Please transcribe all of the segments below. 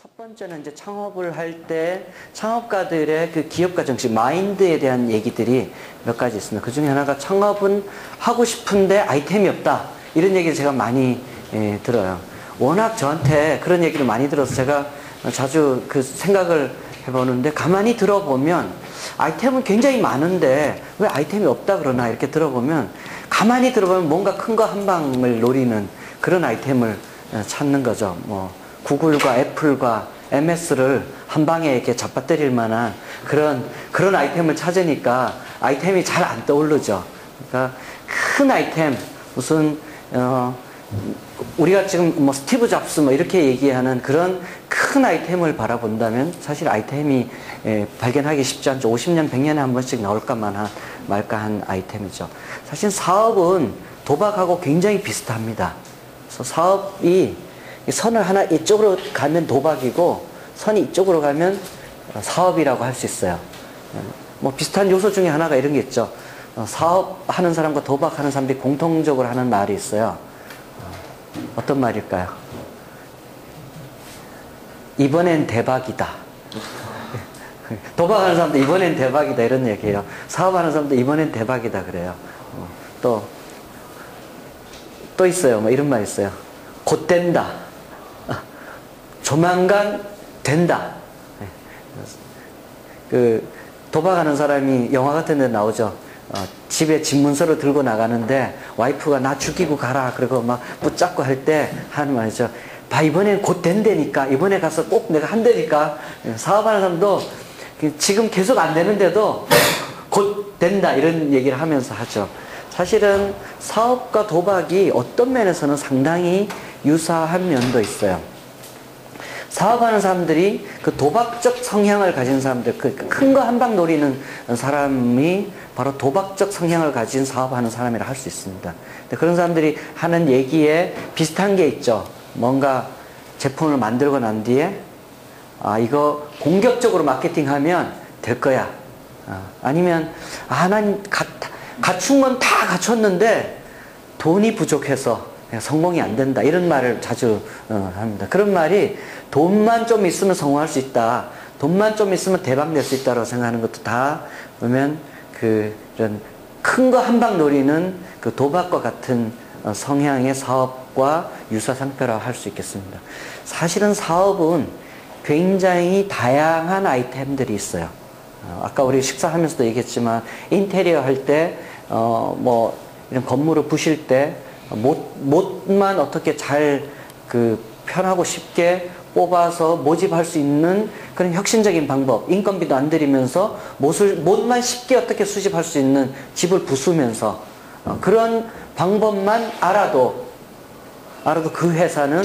첫 번째는 이제 창업을 할 때 창업가들의 그 기업가 정신, 마인드에 대한 얘기들이 몇 가지 있습니다. 그 중에 하나가 창업은 하고 싶은데 아이템이 없다. 이런 얘기를 제가 많이 들어요. 워낙 저한테 그런 얘기를 많이 들어서 제가 자주 그 생각을 해보는데, 가만히 들어보면 아이템은 굉장히 많은데 왜 아이템이 없다 그러나 이렇게 들어보면, 가만히 들어보면 뭔가 큰 거 한 방을 노리는 그런 아이템을 찾는 거죠. 뭐 구글과 애플과 MS를 한 방에 이렇게 잡아뜨릴 만한 그런 아이템을 찾으니까 아이템이 잘 안 떠오르죠. 그러니까 큰 아이템, 무슨 우리가 지금 뭐 스티브 잡스 뭐 이렇게 얘기하는 그런 큰 아이템을 바라본다면 사실 아이템이 발견하기 쉽지 않죠. 50년, 100년에 한 번씩 나올까 말까한 아이템이죠. 사실 사업은 도박하고 굉장히 비슷합니다. 그래서 사업이 선을 하나 이쪽으로 가면 도박이고, 선이 이쪽으로 가면 사업이라고 할 수 있어요. 뭐 비슷한 요소 중에 하나가 이런 게 있죠. 사업하는 사람과 도박하는 사람들이 공통적으로 하는 말이 있어요. 어떤 말일까요? 이번엔 대박이다. 도박하는 사람도 이번엔 대박이다 이런 얘기예요. 사업하는 사람도 이번엔 대박이다 그래요. 또 있어요. 뭐 이런 말 있어요. 곧 된다. 조만간 된다. 그 도박하는 사람이 영화 같은 데 나오죠. 집에 집문서를 들고 나가는데 와이프가 나 죽이고 가라 그러고 막 붙잡고 할 때 하는 말이죠. 봐, 이번엔 곧 된다니까. 이번에 가서 꼭 내가 한다니까. 사업하는 사람도 지금 계속 안 되는데도 곧 된다 이런 얘기를 하면서 하죠. 사실은 사업과 도박이 어떤 면에서는 상당히 유사한 면도 있어요. 사업하는 사람들이 그 도박적 성향을 가진 사람들, 그 큰 거 한 방 노리는 사람이 바로 도박적 성향을 가진 사업하는 사람이라 할 수 있습니다. 근데 그런 사람들이 하는 얘기에 비슷한 게 있죠. 뭔가 제품을 만들고 난 뒤에 이거 공격적으로 마케팅하면 될 거야. 아니면 난 갖춘 건 다 갖췄는데 돈이 부족해서 성공이 안 된다. 이런 말을 자주 합니다. 그런 말이 돈만 좀 있으면 성공할 수 있다. 돈만 좀 있으면 대박 낼 수 있다고 생각하는 것도 다 보면 이런 큰 거 한 방 노리는 그 도박과 같은 성향의 사업과 유사상표라고 할 수 있겠습니다. 사실은 사업은 굉장히 다양한 아이템들이 있어요. 아까 우리 식사하면서도 얘기했지만 인테리어 할 때 뭐 이런 건물을 부실 때 못만 어떻게 잘 편하고 쉽게 뽑아서 모집할 수 있는 그런 혁신적인 방법, 인건비도 안 들이면서 못만 쉽게 어떻게 수집할 수 있는 집을 부수면서 그런 방법만 알아도 그 회사는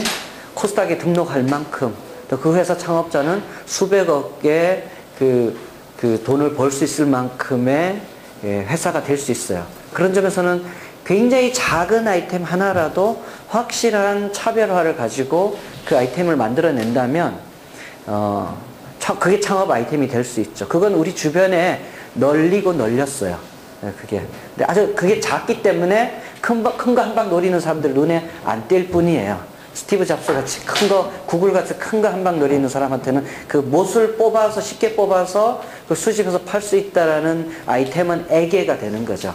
코스닥에 등록할 만큼, 또 그 회사 창업자는 수백억의 그 돈을 벌 수 있을 만큼의 회사가 될 수 있어요. 그런 점에서는 굉장히 작은 아이템 하나라도 확실한 차별화를 가지고 그 아이템을 만들어낸다면 그게 창업 아이템이 될 수 있죠. 그건 우리 주변에 널리고 널렸어요. 그게. 근데 아주 그게 작기 때문에 큰 거 한 방 노리는 사람들 눈에 안 띌 뿐이에요. 스티브 잡스 같이 큰 거, 구글 같이 큰 거 한 방 노리는 사람한테는 그 못을 쉽게 뽑아서 그 수집해서 팔 수 있다라는 아이템은 애개가 되는 거죠.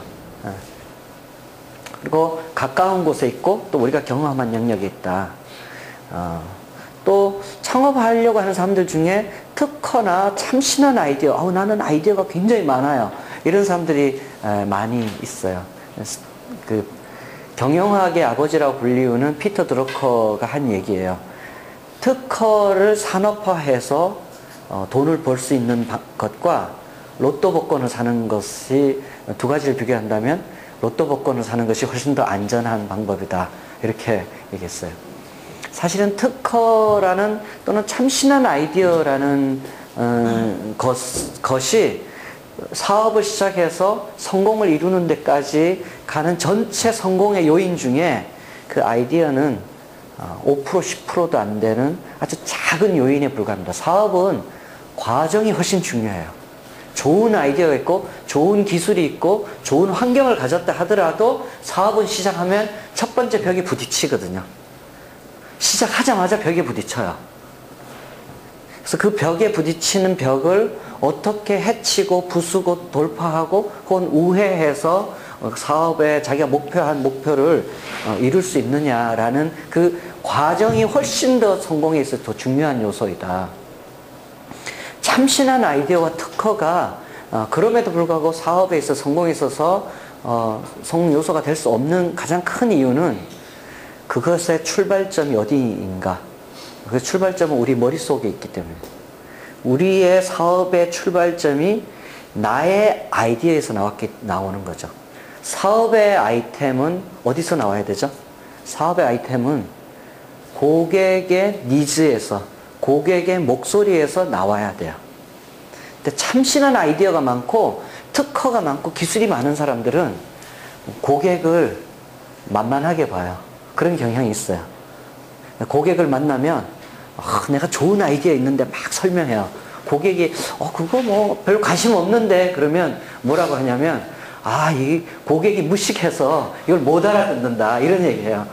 그리고 가까운 곳에 있고 또 우리가 경험한 영역이 있다. 또 창업하려고 하는 사람들 중에 특허나 참신한 아이디어, 나는 아이디어가 굉장히 많아요. 이런 사람들이 많이 있어요. 경영학의 아버지라고 불리우는 피터 드러커가 한 얘기예요. 특허를 산업화해서 돈을 벌 수 있는 것과 로또 복권을 사는 것이 두 가지를 비교한다면 로또 복권을 사는 것이 훨씬 더 안전한 방법이다. 이렇게 얘기했어요. 사실은 특허라는 또는 참신한 아이디어라는 것이 사업을 시작해서 성공을 이루는 데까지 가는 전체 성공의 요인 중에 그 아이디어는 5%, 10%도 안 되는 아주 작은 요인에 불과합니다. 사업은 과정이 훨씬 중요해요. 좋은 아이디어가 있고 좋은 기술이 있고 좋은 환경을 가졌다 하더라도 사업은 시작하면 첫 번째 벽에 부딪히거든요. 시작하자마자 벽에 부딪혀요. 그래서 그 벽에 부딪히는 벽을 어떻게 해치고 부수고 돌파하고 혹은 우회해서 사업에 자기가 목표한 목표를 이룰 수 있느냐라는 그 과정이 훨씬 더 성공에 있어서 더 중요한 요소이다. 참신한 아이디어와 특허가 그럼에도 불구하고 사업에 있어서 성공에 있어서 성공 요소가 될 수 없는 가장 큰 이유는 그것의 출발점이 어디인가. 그 출발점은 우리 머릿속에 있기 때문에. 우리의 사업의 출발점이 나의 아이디어에서 나오는 거죠. 사업의 아이템은 어디서 나와야 되죠? 사업의 아이템은 고객의 니즈에서, 고객의 목소리에서 나와야 돼요. 근데 참신한 아이디어가 많고 특허가 많고 기술이 많은 사람들은 고객을 만만하게 봐요. 그런 경향이 있어요. 고객을 만나면 내가 좋은 아이디어 있는데 막 설명해요. 고객이 그거 뭐 별로 관심 없는데 그러면 뭐라고 하냐면 이 고객이 무식해서 이걸 못 알아듣는다 이런 얘기해요.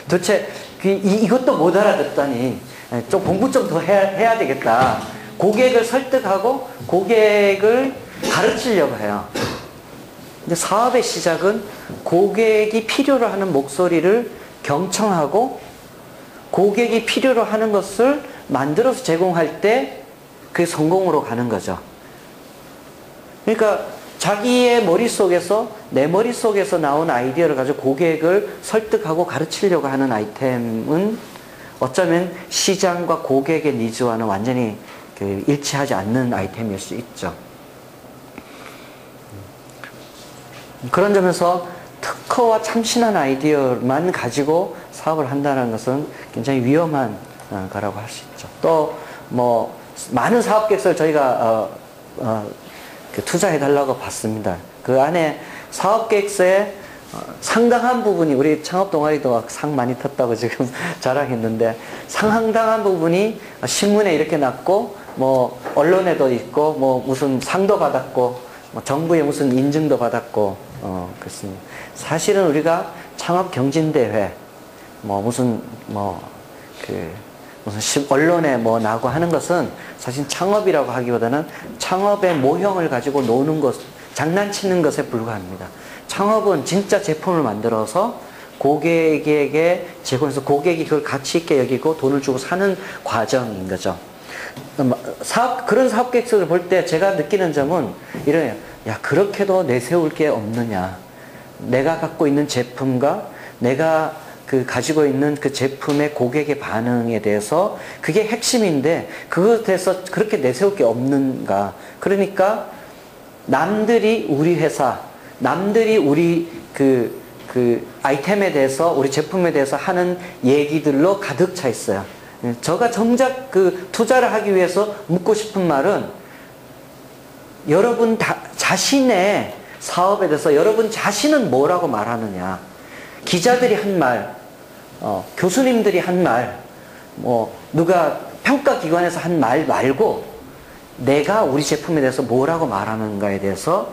도대체 이것도 못 알아듣다니 좀 공부 좀 더 해야 되겠다. 고객을 설득하고 고객을 가르치려고 해요. 근데 사업의 시작은 고객이 필요로 하는 목소리를 경청하고 고객이 필요로 하는 것을 만들어서 제공할 때 그게 성공으로 가는 거죠. 그러니까 자기의 머릿속에서, 내 머릿속에서 나온 아이디어를 가지고 고객을 설득하고 가르치려고 하는 아이템은 어쩌면 시장과 고객의 니즈와는 완전히 일치하지 않는 아이템일 수 있죠. 그런 점에서 특허와 참신한 아이디어만 가지고 사업을 한다는 것은 굉장히 위험한 거라고 할 수 있죠. 또 뭐 많은 사업 계획서를 저희가 투자해 달라고 봤습니다. 그 안에 사업 계획서에 상당한 부분이, 우리 창업 동아리도 상 많이 탔다고 지금 자랑했는데, 상당한 부분이 신문에 이렇게 났고 뭐 언론에도 있고 뭐 무슨 상도 받았고 뭐 정부의 무슨 인증도 받았고 그렇습니다. 사실은 우리가 창업 경진대회 무슨 언론에 나고 하는 것은 사실 창업이라고 하기보다는 창업의 모형을 가지고 노는 것, 장난치는 것에 불과합니다. 창업은 진짜 제품을 만들어서 고객에게 제공해서 고객이 그걸 가치 있게 여기고 돈을 주고 사는 과정인 거죠. 그런 사업 계획서를 볼 때 제가 느끼는 점은 이래요. 야, 그렇게도 내세울 게 없느냐. 내가 갖고 있는 제품과 내가 가지고 있는 그 제품의 고객의 반응에 대해서 그게 핵심인데 그것에 대해서 그렇게 내세울 게 없는가. 그러니까 남들이 우리 회사, 남들이 우리 아이템에 대해서, 우리 제품에 대해서 하는 얘기들로 가득 차 있어요. 제가 정작 투자를 하기 위해서 묻고 싶은 말은, 여러분 자신의 사업에 대해서 여러분 자신은 뭐라고 말하느냐. 기자들이 한 말, 교수님들이 한 말, 누가 평가기관에서 한 말 말고 내가 우리 제품에 대해서 뭐라고 말하는가에 대해서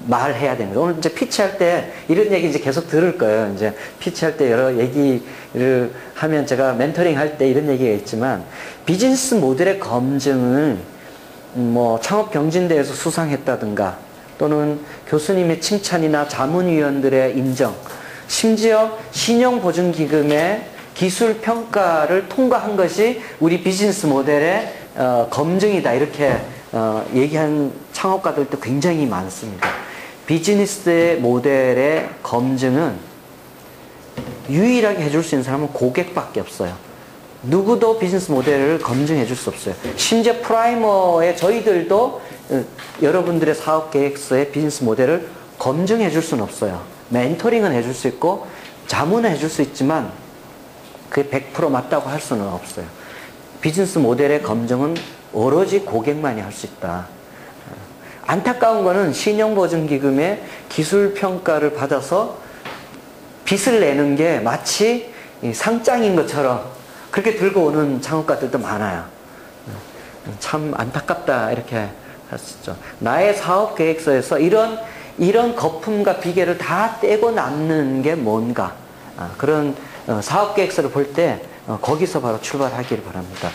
말해야 됩니다. 오늘 이제 피치할 때 이런 얘기 이제 계속 들을 거예요. 이제 피치할 때 여러 얘기를 하면, 제가 멘토링 할 때 이런 얘기가 있지만, 비즈니스 모델의 검증을 창업 경진대회에서 수상했다든가, 또는 교수님의 칭찬이나 자문위원들의 인정, 심지어 신용보증기금의 기술평가를 통과한 것이 우리 비즈니스 모델의 검증이다, 이렇게 얘기한 창업가들도 굉장히 많습니다. 비즈니스 모델의 검증은 유일하게 해줄 수 있는 사람은 고객밖에 없어요. 누구도 비즈니스 모델을 검증해 줄 수 없어요. 심지어 프라이머의 저희들도 여러분들의 사업 계획서의 비즈니스 모델을 검증해 줄 수는 없어요. 멘토링은 해줄 수 있고 자문은 해줄 수 있지만 그게 100% 맞다고 할 수는 없어요. 비즈니스 모델의 검증은 오로지 고객만이 할 수 있다. 안타까운 거는 신용보증기금의 기술평가를 받아서 빚을 내는 게 마치 상장인 것처럼 그렇게 들고 오는 창업가들도 많아요. 참 안타깝다, 이렇게 할 수 있죠. 나의 사업 계획서에서 이런 거품과 비계를 다 떼고 남는 게 뭔가, 그런 사업 계획서를 볼 때 거기서 바로 출발하기를 바랍니다.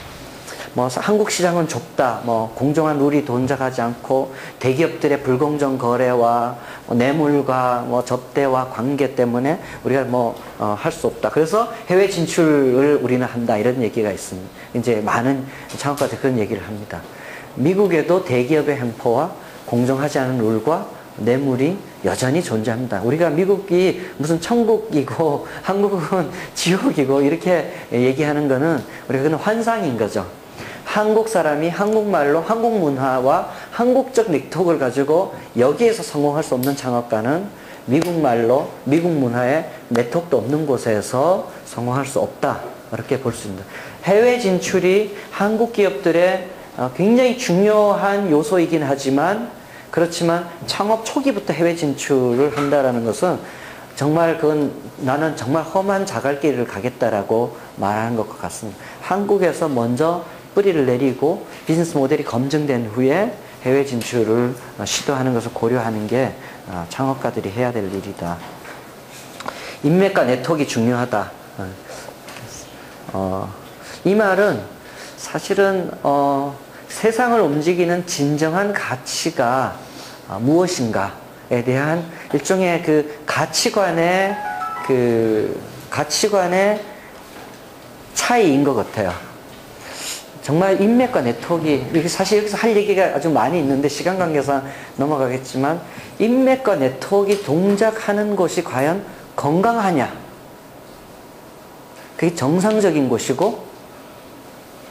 뭐 한국 시장은 좁다, 뭐 공정한 룰이 동작하지 않고 대기업들의 불공정 거래와 뭐 뇌물과 뭐 접대와 관계 때문에 우리가 뭐 할 수 없다. 그래서 해외 진출을 우리는 한다, 이런 얘기가 있습니다. 이제 많은 창업가들 그런 얘기를 합니다. 미국에도 대기업의 횡포와 공정하지 않은 룰과 뇌물이 여전히 존재합니다. 우리가 미국이 무슨 천국이고 한국은 지옥이고 이렇게 얘기하는 거는 우리가 그냥 환상인 거죠. 한국 사람이 한국말로 한국 문화와 한국적 넥트워크를 가지고 여기에서 성공할 수 없는 창업가는 미국말로 미국 문화에 네트워크도 없는 곳에서 성공할 수 없다, 이렇게 볼 수 있습니다. 해외 진출이 한국 기업들의 굉장히 중요한 요소이긴 하지만, 그렇지만 창업 초기부터 해외 진출을 한다라는 것은 정말 그건 나는 정말 험한 자갈길을 가겠다라고 말하는 것 같습니다. 한국에서 먼저 뿌리를 내리고 비즈니스 모델이 검증된 후에 해외 진출을 시도하는 것을 고려하는 게 창업가들이 해야 될 일이다. 인맥과 네트워크가 중요하다. 이 말은 사실은 세상을 움직이는 진정한 가치가 무엇인가에 대한 일종의 그 가치관의 차이인 것 같아요. 정말 인맥과 네트워크가, 사실 여기서 할 얘기가 아주 많이 있는데 시간 관계상 넘어가겠지만, 인맥과 네트워크가 동작하는 곳이 과연 건강하냐? 그게 정상적인 곳이고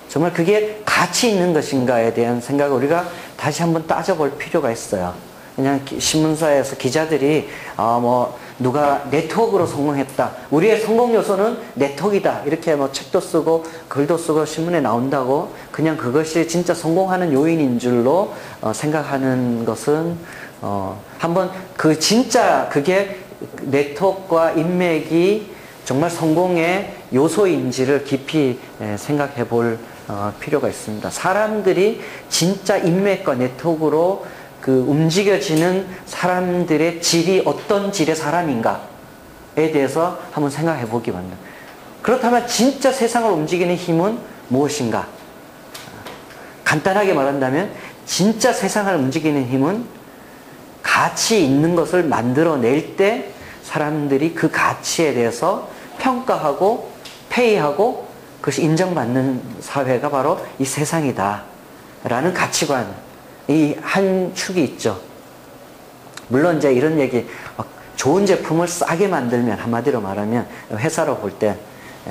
정말 그게 가치 있는 것인가에 대한 생각을 우리가 다시 한번 따져볼 필요가 있어요. 그냥 신문사에서 기자들이 뭐 누가 네트워크로 성공했다, 우리의 성공 요소는 네트워크이다, 이렇게 뭐 책도 쓰고 글도 쓰고 신문에 나온다고 그냥 그것이 진짜 성공하는 요인인 줄로 생각하는 것은 한번 진짜 그게 네트워크와 인맥이 정말 성공의 요소인지를 깊이 생각해 볼 필요가 있습니다. 사람들이 진짜 인맥과 네트워크로 움직여지는 사람들의 질이 어떤 질의 사람인가에 대해서 한번 생각해 보기 바랍니다. 그렇다면 진짜 세상을 움직이는 힘은 무엇인가? 간단하게 말한다면 진짜 세상을 움직이는 힘은 가치 있는 것을 만들어낼 때 사람들이 그 가치에 대해서 평가하고 페이하고 그것이 인정받는 사회가 바로 이 세상이다 라는 가치관, 이 한 축이 있죠. 물론 이제 이런 얘기, 좋은 제품을 싸게 만들면, 한마디로 말하면 회사로 볼 때,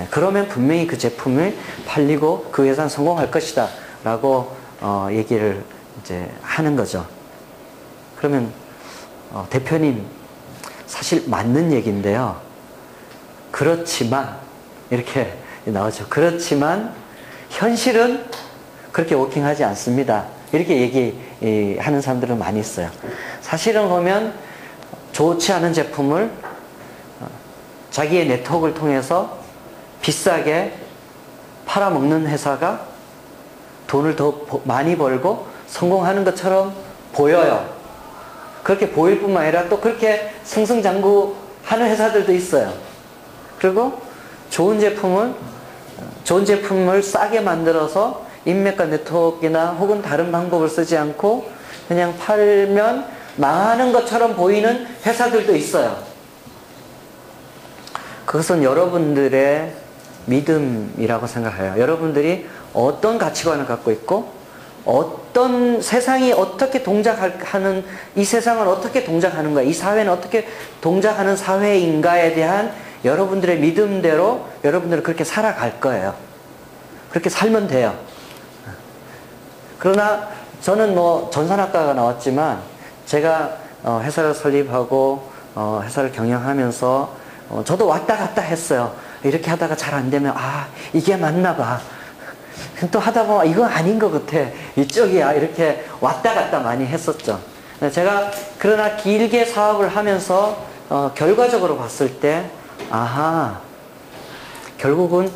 그러면 분명히 그 제품이 팔리고 그 회사는 성공할 것이다 라고 얘기를 이제 하는 거죠. 그러면 대표님, 사실 맞는 얘기인데요, 그렇지만 이렇게 나오죠. 그렇지만 현실은 그렇게 워킹하지 않습니다, 이렇게 얘기하는 사람들은 많이 있어요. 사실은 보면 좋지 않은 제품을 자기의 네트워크를 통해서 비싸게 팔아먹는 회사가 돈을 더 많이 벌고 성공하는 것처럼 보여요. 그렇게 보일 뿐만 아니라 또 그렇게 승승장구하는 회사들도 있어요. 그리고 좋은 제품을 싸게 만들어서 인맥과 네트워크나 혹은 다른 방법을 쓰지 않고 그냥 팔면 망하는 것처럼 보이는 회사들도 있어요. 그것은 여러분들의 믿음이라고 생각해요. 여러분들이 어떤 가치관을 갖고 있고 어떤 세상이 어떻게 동작하는, 이 세상을 어떻게 동작하는가, 이 사회는 어떻게 동작하는 사회인가에 대한 여러분들의 믿음대로 여러분들은 그렇게 살아갈 거예요. 그렇게 살면 돼요. 그러나 저는 뭐 전산학과가 나왔지만 제가 회사를 설립하고 회사를 경영하면서 저도 왔다 갔다 했어요. 이렇게 하다가 잘 안 되면 이게 맞나 봐. 또 하다 보면 이거 아닌 것 같아, 이쪽이야, 이렇게 왔다 갔다 많이 했었죠. 제가 그러나 길게 사업을 하면서 결과적으로 봤을 때 결국은